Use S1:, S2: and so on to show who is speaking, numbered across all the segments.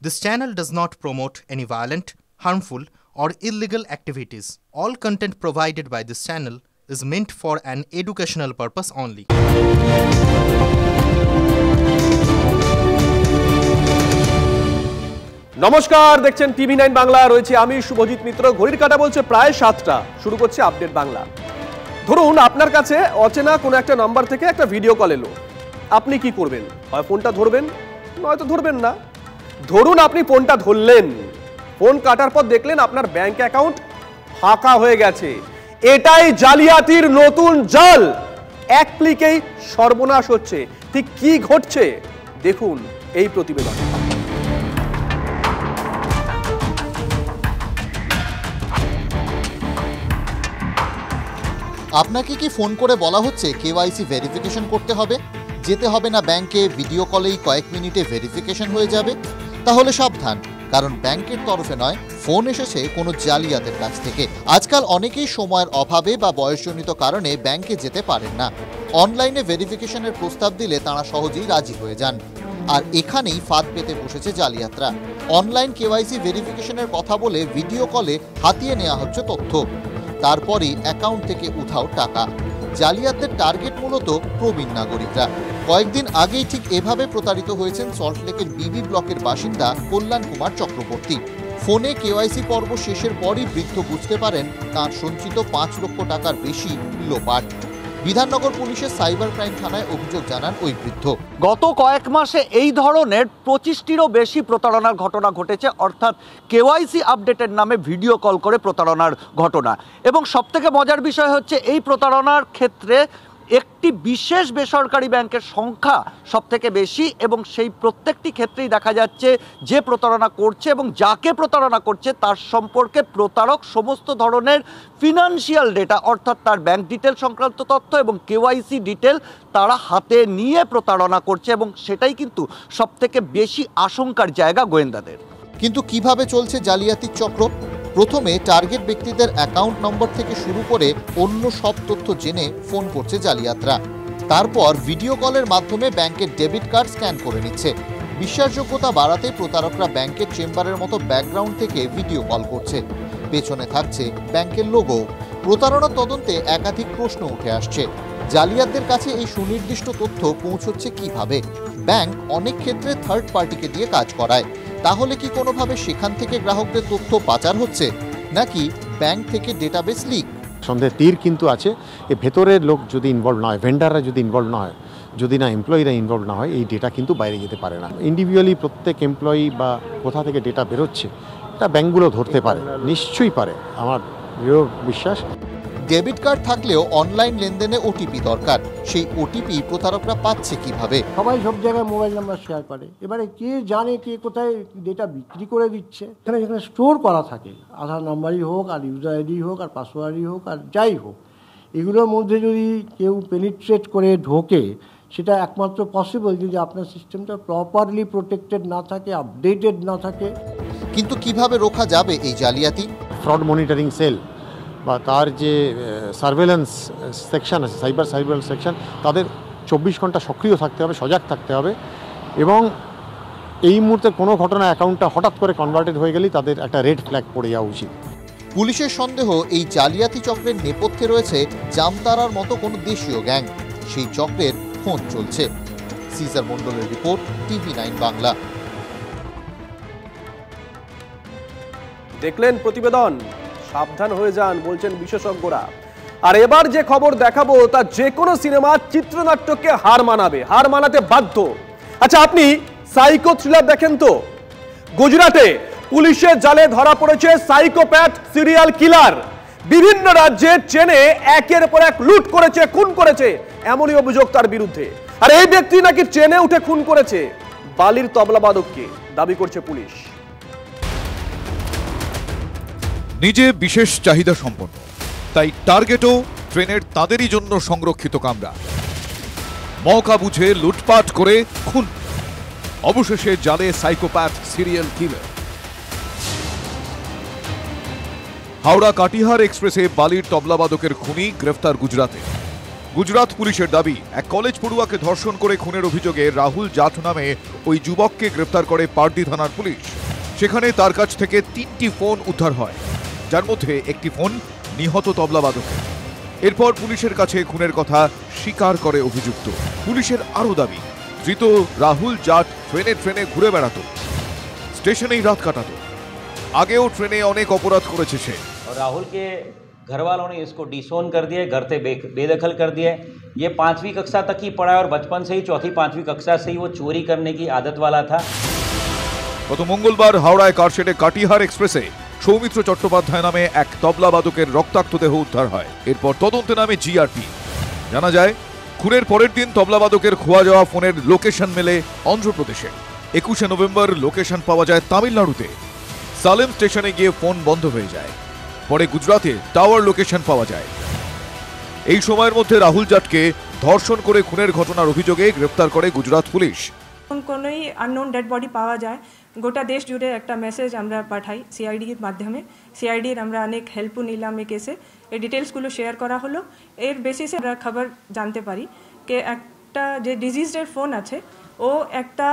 S1: This channel does not promote any violent, harmful, or illegal activities. All content provided by this channel is meant for an educational purpose only.
S2: নমস্কার, দেখছেন টিভি9 বাংলা। রয়েছে আমি শুভজিৎ মিত্র। ঘড়ির কাঁটা বলছে প্রায় 7টা। শুরু করছে আপডেট বাংলা। ধরুন আপনার কাছে অচেনা কোনো একটা নাম্বার থেকে একটা ভিডিও কল এলো, আপনি কি করবেন? হয় ফোনটা ধরবেন, নয়তো ধরবেন না। ধরুন আপনি ফোনটা ধরলেন, ফোন কাটার পর দেখলেন আপনার ব্যাংক অ্যাকাউন্ট ফাঁকা হয়ে গেছে। এটাই জালিয়াতির নতুন জাল। এক ক্লিকেই সর্বনাশ হচ্ছে। ঠিক কি ঘটছে দেখুন এই প্রতিবেদন।
S3: আপনাকে কি ফোন করে বলা হচ্ছে কেওয়াইসি ভেরিফিকেশন করতে হবে? যেতে হবে না ব্যাংকে, ভিডিও কলেই কয়েক মিনিটে ভেরিফিকেশন হয়ে যাবে? তাহলে সাবধান, কারণ ব্যাংকের তরফে নয়, ফোন এসেছে কোনো জালিয়াতের কাছ থেকে। আজকাল অনেকেই সময়ের অভাবে বা বয়সজনিত কারণে ব্যাংকে যেতে পারেন না। অনলাইনে ভেরিফিকেশনের প্রস্তাব দিলে তাঁরা সহজেই রাজি হয়ে যান। আর এখানেই ফাঁদ পেতে বসেছে জালিয়াতরা। অনলাইন কেওয়াইসি ভেরিফিকেশনের কথা বলে ভিডিও কলে হাতিয়ে নেওয়া হচ্ছে তথ্য, তারপরেই অ্যাকাউন্ট থেকে উধাও টাকা। জালিয়াতদের টার্গেট মূলত প্রবীণ নাগরিকরা। কয়েকদিন আগেই ঠিক এভাবে প্রতারিত হয়েছেন সল্টলেকের বিবি ব্লকের বাসিন্দা কল্যাণ কুমার চক্রবর্তী। ফোনে কেওয়াইসি পর্ব শেষের পরই বৃদ্ধ বুঝতে পারেন তাঁর সঞ্চিত 5 লক্ষ টাকার বেশি লোপাট। বিধাননগর পুলিশের সাইবার ক্রাইম থানায় অভিযোগ জানান ওই বৃদ্ধ।
S4: গত কয়েক মাসে এই ধরনের 25টিরও বেশি প্রতারণার ঘটনা ঘটেছে, অর্থাৎ কেওয়াইসি আপডেটের নামে ভিডিও কল করে প্রতারণার ঘটনা। এবং সবথেকে মজার বিষয় হচ্ছে এই প্রতারণার ক্ষেত্রে একটি বিশেষ বেসরকারি ব্যাংকের সংখ্যা সবথেকে বেশি, এবং সেই প্রত্যেকটি ক্ষেত্রেই দেখা যাচ্ছে যে প্রতারণা করছে এবং যাকে প্রতারণা করছে তার সম্পর্কে প্রতারক সমস্ত ধরনের ফিনান্সিয়াল ডেটা, অর্থাৎ তার ব্যাংক ডিটেল সংক্রান্ত তথ্য এবং কেওয়াইসি ডিটেল তারা হাতে নিয়ে প্রতারণা করছে, এবং সেটাই কিন্তু সবথেকে বেশি আশঙ্কার জায়গা গোয়েন্দাদের।
S3: কিন্তু কিভাবে চলছে জালিয়াতির চক্র? প্রথমে টার্গেট ব্যক্তিদের অ্যাকাউন্ট নম্বর থেকে শুরু করে অন্য সব তথ্য জেনে ফোন করছে জালিয়াতরা। তারপর ভিডিও কলের মাধ্যমে ব্যাংকের ডেবিট কার্ড স্ক্যান করে নিচ্ছে। বিশ্বাসযোগ্যতা বাড়াতে প্রতারকরা ব্যাংকের চেম্বারের মতো ব্যাকগ্রাউন্ড থেকে ভিডিও কল করছে। পেছনে থাকছে ব্যাংকের লোগো। প্রতারণা তদন্তে একাধিক প্রশ্ন উঠে আসছে। জালিয়াতদের কাছে এই সুনির্দিষ্ট তথ্য পৌঁছচ্ছে কিভাবে? ব্যাংক অনেক ক্ষেত্রে থার্ড পার্টিকে দিয়ে কাজ করায়। তাহলে কি কোনোভাবে সেখান থেকে গ্রাহকদের তথ্য পাচার হচ্ছে, নাকি ব্যাংক থেকে ডেটাবেস লিক?
S5: সন্দেহ তীর কিন্তু আছে। এ ভেতরের লোক যদি ইনভলভ না হয়, ভেন্ডাররা যদি ইনভলভ না হয়, যদি না এমপ্লয়িরা ইনভলভ না হয়, এই ডেটা কিন্তু বাইরে যেতে পারে না। ইন্ডিভিজুয়ালি প্রত্যেক এমপ্লয়ি বা কোথা থেকে ডেটা বেরোচ্ছে এটা ব্যাংকগুলো ধরতে পারে, নিশ্চয়ই পারে, আমার দৃঢ় বিশ্বাস।
S3: ডেবিট কার্ড থাকলেও অনলাইন লেনদেনে ওটিপি দরকার। সেই ওটিপি প্রতারকরা পাচ্ছে কিভাবে?
S6: সবাই সব জায়গায় মোবাইল নাম্বার শেয়ার করে। এবারে কে জানে কে কোথায় ডেটা বিক্রি করে দিচ্ছে? এখানে যেখানে স্টোর করা থাকে, আধার নাম্বারই হোক, আর ইউজার আইডি হোক, আর পাসওয়ার্ডই হোক, আর যাই হোক, এগুলোর মধ্যে যদি কেউ পেনিট্রেট করে ঢোকে, সেটা একমাত্র পসিবল যদি আপনার সিস্টেমটা প্রপারলি প্রোটেক্টেড না থাকে, আপডেটেড না থাকে।
S3: কিন্তু কিভাবে রোখা যাবে এই জালিয়াতি?
S5: ফ্রড মনিটরিং সেল বা তার যে সার্ভেলেন্স সেকশন আছে, সাইবার সার্ভেলেন্স সেকশন, তাদের 24 ঘন্টা সক্রিয় থাকতে হবে, সজাগ থাকতে হবে। এবং এই মুহূর্তে কোনো ঘটনা অ্যাকাউন্টটা হঠাৎ করে কনভার্টেড হয়ে গেলেই তাদের একটা রেড ফ্ল্যাগ পড়ে যাওয়া উচিত।
S3: পুলিশের সন্দেহ এই জালিয়াতি চক্রের নেপথ্যে রয়েছে জামতারার মতো কোনো দেশীয় গ্যাং। সেই চক্রের ফোন চলছে। সিজার মণ্ডলের রিপোর্ট, টিভি9 বাংলা।
S2: দেখলেন প্রতিবেদন, সাবধান হয়ে যান বলছেন বিশেষজ্ঞরা। আর এবার যে খবর দেখাবো তা যে কোনো সিনেমা চিত্রনাট্যকে হার মানাতে বাধ্য। আচ্ছা, আপনি সাইকো থ্রিলার দেখেন তো? গুজরাটে পুলিশের জালে ধরা পড়েছে সাইকোপ্যাথ সিরিয়াল কিলার। বিভিন্ন রাজ্যে ট্রেনে একের পর এক লুট করেছে, খুন করেছে, এমনই অভিযোগ তার বিরুদ্ধে। আর এই ব্যক্তি নাকি ট্রেনে উঠে খুন করেছে বালির তবলাবাদককে, দাবি করছে পুলিশ।
S7: নিজে বিশেষ চাহিদা সম্পন্ন, তাই টার্গেটও ট্রেনের তাদেরই জন্য সংরক্ষিত কামরা। মৌকা বুঝে লুটপাট করে খুন, অবশেষে জালে psychopath serial killer. Howrah Katihar এক্সপ্রেসে বালির তবলাবাদকের খুনি গ্রেফতার গুজরাতে। গুজরাট পুলিশের দাবি, এক কলেজ পড়ুয়াকে ধর্ষণ করে খুনের অভিযোগে রাহুল জাট নামে ওই যুবককে গ্রেপ্তার করে পারডি থানার পুলিশ। সেখানে তার কাছ থেকে 3টি ফোন উদ্ধার হয়, যার মধ্যে একটি ফোন নিহত তবলাবাদকের। এরপর পুলিশের কাছে খুনের কথা স্বীকার করে অভিযুক্ত। পুলিশের আরও দাবি, ধৃত রাহুল জাট ট্রেনে ঘুরে বেড়াতো, স্টেশনেই রাত কাটাতো। আগেও ট্রেনে অনেক অপরাধ করেছে সে।
S8: राहुल के घर वालों ने इसको डिसोन कर दिया, घर से बेदखल कर दिया। ये 5वीं कक्षा तक ही पढ़ा और बचपन से ही 4वीं-5वीं कक्षा से ही वो चोरी करने की आदत वाला था।
S7: গত মঙ্গলবার হাওড়ায় কারশেডে কাটিহার এক্সপ্রেসে সৌমিত্র চট্টোপাধ্যায় নামে এক তবলাবাদকের রক্তাক্ত দেহ উদ্ধার হয়। এরপর তদন্তে নামে জিআরপি। জানা যায়, খুনের পরের দিন তবলাবাদকের খোয়া যাওয়া ফোনের লোকেশন মেলে অন্ধ্রপ্রদেশে। 21শে নভেম্বর লোকেশন পাওয়া যায় তামিলনাড়ুতে। সালেম স্টেশনে গিয়ে ফোন বন্ধ হয়ে যায়। পরে গুজরাটে টাওয়ার লোকেশন পাওয়া যায়। এই সময়ের মধ্যে রাহুল জাটকে ধর্ষণ করে খুনের ঘটনার অভিযোগে গ্রেফতার করে গুজরাট পুলিশ।
S9: কোনোই আননোন ডেড বডি পাওয়া যায়, গোটা দেশ জুড়ে একটা মেসেজ আমরা পাঠাই সিআইডির মাধ্যমে। সিআইডির আমরা অনেক হেল্পও নিলাম এই কেসে। এই ডিটেলসগুলো শেয়ার করা হলো। এর বেসিসে আমরা খবর জানতে পারি যে একটা যে ডিজিজের ফোন আছে ও একটা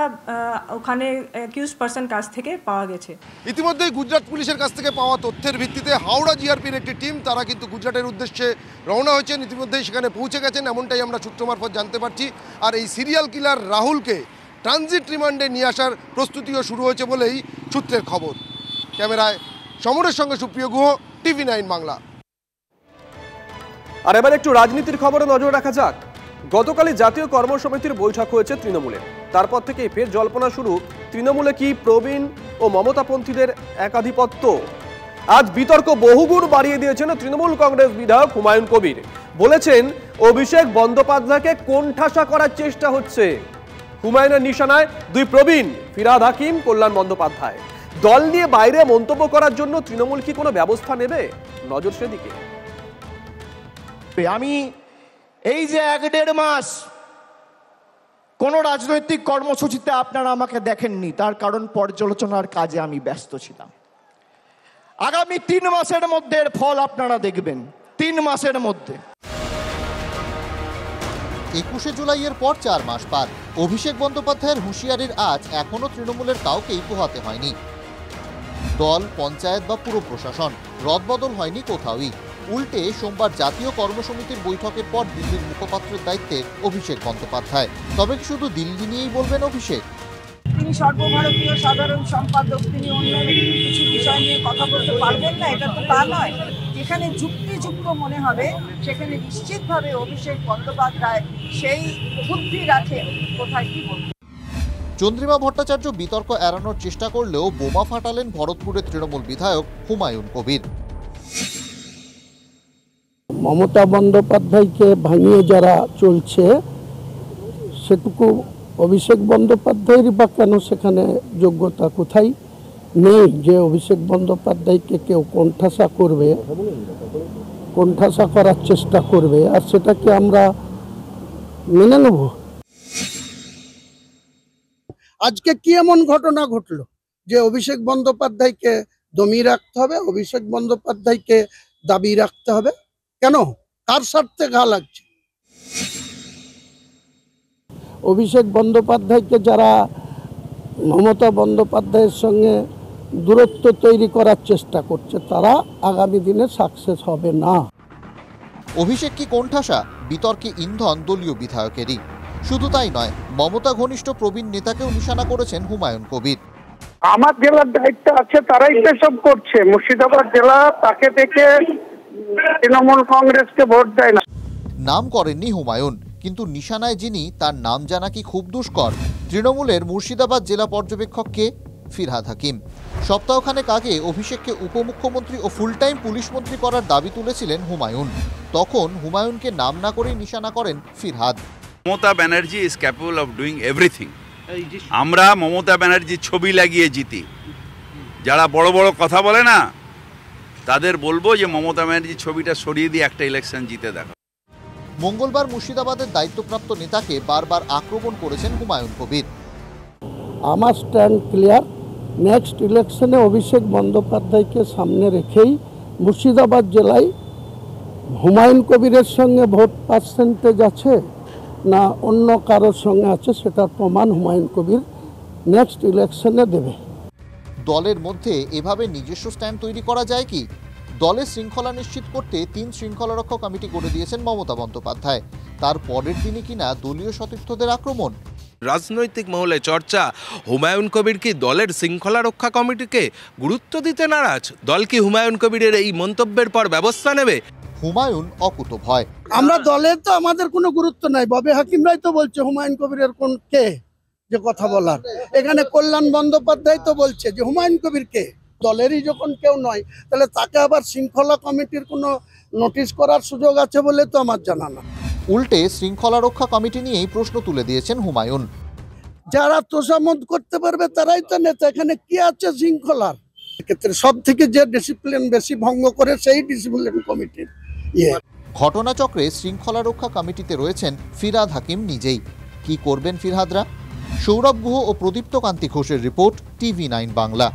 S9: ওখানে অ্যাকিউজ পারসন কাছ থেকে পাওয়া গেছে।
S10: ইতিমধ্যেই গুজরাট পুলিশের কাছ থেকে পাওয়া তথ্যের ভিত্তিতে হাওড়া জিআরপির একটি টিম তারা কিন্তু গুজরাটের উদ্দেশ্যে রওনা হয়েছেন। ইতিমধ্যেই সেখানে পৌঁছে গেছেন, এমনটাই আমরা সূত্র মারফত জানতে পারছি। আর এই সিরিয়াল কিলার রাহুলকে ট্রানজিট রিমান্ডে নিয়ে আসার প্রস্তুতিও শুরু হয়েছে বলেই সূত্রের খবর। ক্যামেরায় সমরের সঙ্গে সুপ্রিয় গুহ, TV9 বাংলা।
S2: আর এবার একটু রাজনীতির খবরে নজর রাখা যাক। গতকালই জাতীয় কর্মসমিতির বৈঠক হয়েছে তৃণমূলের। তারপর থেকেই ফের জল্পনা শুরু, তৃণমূলে কি প্রবীণ ও মমতাপন্থীদের একাধিপত্য? আজ বিতর্ক বহুগুণ বাড়িয়ে দিয়েছেন তৃণমূল কংগ্রেস বিধায়ক হুমায়ুন কবির। বলেছেন, অভিষেক বন্দ্যোপাধ্যায়কে কোণঠাসা করার চেষ্টা হচ্ছে। হুমায়ুনের নিশানায় দুই প্রবীণ, ফিরহাদ হাকিম, কল্যাণ বন্দ্যোপাধ্যায়। দল নিয়ে বাইরে মন্তব্য করার জন্য তৃণমূল কি কোনো ব্যবস্থা নেবে? নজর সেদিকে।
S11: আমি এই যে 1-1.5 মাস কোনো রাজনৈতিক কর্মসূচিতে আপনারা আমাকে দেখেননি, তার কারণ পর্যালোচনার কাজে আমি ব্যস্ত ছিলাম। আগামী 3 মাসের মধ্যে এর ফল আপনারা দেখবেন, 3 মাসের মধ্যে।
S3: 21শে জুলাইয়ের পর 4 মাস পার। অভিষেক বন্দ্যোপাধ্যায়ের হুঁশিয়ারির আজ এখনো তৃণমূলের কাউকেই পোহাতে হয়নি। দল, পঞ্চায়েত বা পুরো প্রশাসন, রদবদল হয়নি কোথাওই। উল্টে সোমবার জাতীয় কর্মসমিতির বৈঠকের পর দিল্লির মুখপাত্রের দায়িত্বে অভিষেক বন্দ্যোপাধ্যায়। তবে শুধু দিল্লি নিয়েই বলবেন অভিষেক?
S12: তিনি সর্বভারতীয় সাধারণ সম্পাদক, তিনি অন্য কিছু বিষয় নিয়ে কথা বলতে পারবেন না, এটা তো তা নয়। যেখানে যুক্তিযুক্ত মনে হবে সেখানে নিশ্চিতভাবে অভিষেক বন্দ্যোপাধ্যায় সেই বুদ্ধি রাখে কোথায় কি বলবে।
S3: চন্দ্রিমা ভট্টাচার্য বিতর্ক এড়ানোর চেষ্টা করলেও বোমা ফাটালেন ভরতপুরের তৃণমূল বিধায়ক হুমায়ুন কবির।
S6: মমতা বন্দ্যোপাধ্যায়কে ভাঙিয়ে যারা চলছে, সেটুকু অভিষেক বন্দ্যোপাধ্যায়েরই বা কেন সেখানে যোগ্যতা কোথায় নেই যে অভিষেক বন্দ্যোপাধ্যায়কে কেউ কোণঠাসা করবে, কোণঠাসা করার চেষ্টা করবে, আর সেটাকে আমরা মেনে নেব? আজকে কি এমন ঘটনা ঘটলো যে অভিষেক বন্দ্যোপাধ্যায়কে দমিয়ে রাখতে হবে, অভিষেক বন্দ্যোপাধ্যায়কে দাবি রাখতে হবে? কেন? কার স্বার্থে ঘা লাগছে? অভিষেক বন্দ্যোপাধ্যায়কে যারা মমতা বন্দ্যোপাধ্যায়ের সঙ্গে দূরত্ব তৈরি করার চেষ্টা করছে, তারা আগামী দিনে সাকসেস হবে না।
S3: অভিষেক কি কোণঠাসা? বিতর্কে ইন্ধন দলীয় বিধায়কেরই। শুধু তাই নয়, মমতা ঘনিষ্ঠ প্রবীণ নেতাকেও নিশানা করেছেন হুমায়ুন কবির।
S13: আমার জেলার দায়িত্ব আছে, তারাই তো সব করছে। মুর্শিদাবাদ জেলা, তাকে দেখে তৃণমূল কংগ্রেসকে ভোট দেয় না।
S3: নাম করেননি হুমায়ুন, কিন্তু নিশানায় যিনি, তার নাম জানা কি খুব দুষ্কর? তৃণমূলের মুর্শিদাবাদ জেলা পর্যবেক্ষক কে? ফিরহাদ হাকিম। সপ্তাহখানেক আগে অভিষেককে উপমুখ্যমন্ত্রী ও ফুল টাইম পুলিশ মন্ত্রী করার দাবি তুলেছিলেন হুমায়ুন। তখন হুমায়ুনকে নাম না করেই নিশানা করেন Firhad.
S14: Mamata Banerjee is capable of doing everything. আমরা মমতা ব্যানার্জির ছবি লাগিয়ে জিতি। যারা বড় বড় কথা বলে না, তাদের বলবো যে মমতা ব্যানার্জির ছবিটা সরিয়ে দিয়ে একটা ইলেকশন জিতে দেখো।
S3: মঙ্গলবার মুর্শিদাবাদের দায়িত্বপ্রাপ্ত নেতাকে বারবার আক্রমণ করেছেন হুমায়ুন কবির।
S6: আমার স্ট্যান্ড ক্লিয়ার, নেক্সট ইলেকশনে অভিষেক বন্দ্যোপাধ্যায়কে সামনে রেখেই মুর্শিদাবাদ জেলায়
S15: হুমায়ুন কবিরের সঙ্গে ভোট পার্সেন্টেজ আছে না অন্য কারোর সঙ্গে আছে সেটার প্রমাণ হুমায়ুন কবির নেক্সট ইলেকশনে দেবে।
S3: দলের মধ্যে এভাবে নিজস্ব স্ট্যান্ড তৈরি করা যায় কি? দলের শৃঙ্খলা নিশ্চিত করতে 3 শৃঙ্খলারক্ষক কমিটি করে দিয়েছেন মমতা বন্দ্যোপাধ্যায়। তার পরের দিনই কিনা দলীয় সতীর্থদের আক্রমণ।
S16: রাজনৈতিক মহলে চর্চা, হুমায়ুন কবির কি দলের শৃঙ্খলা রক্ষা কমিটিকে গুরুত্ব দিতে নারাজ? দল কি হুমায়ুন কবিরের এই মন্তব্যের পর ব্যবস্থা নেবে?
S3: হুমায়ুন অকুতোভয়।
S15: আমরা দলের তো আমাদের কোনো গুরুত্ব নাই, ববে হাকিমরাই তো বলছে হুমায়ুন কবিরের কোন কে যে কথা বলার। এখানে কল্যাণ বন্দ্যোপাধ্যায় তো বলছে যে হুমায়ুন কবির কে, দলেরই যখন কেউ নয় তাহলে তাকে আবার শৃঙ্খলা কমিটির কোনো নোটিশ করার সুযোগ আছে বলে তো আমার জানা না।
S3: উল্টে শৃঙ্খলা রক্ষা কমিটি নিয়েই প্রশ্ন তুলে দিয়েছেন হুমায়ুন।
S15: যারা তোষামত করতে পারবে তারাই তো নেতা, এখানে কি আছে শৃঙ্খলার ক্ষেত্রে? সব থেকে যে ডিসিপ্লিন বেশি ভঙ্গ করে সেই ডিসিপ্লিন কমিটির
S3: ঘটনাচক্রে শৃঙ্খলা রক্ষা কমিটিতে রয়েছেন ফিরহাদ হাকিম নিজেই। কি করবেন ফিরহাদরা? সৌরভ গুহ ও প্রদীপ্ত কান্তি ঘোষের রিপোর্ট, TV9 বাংলা।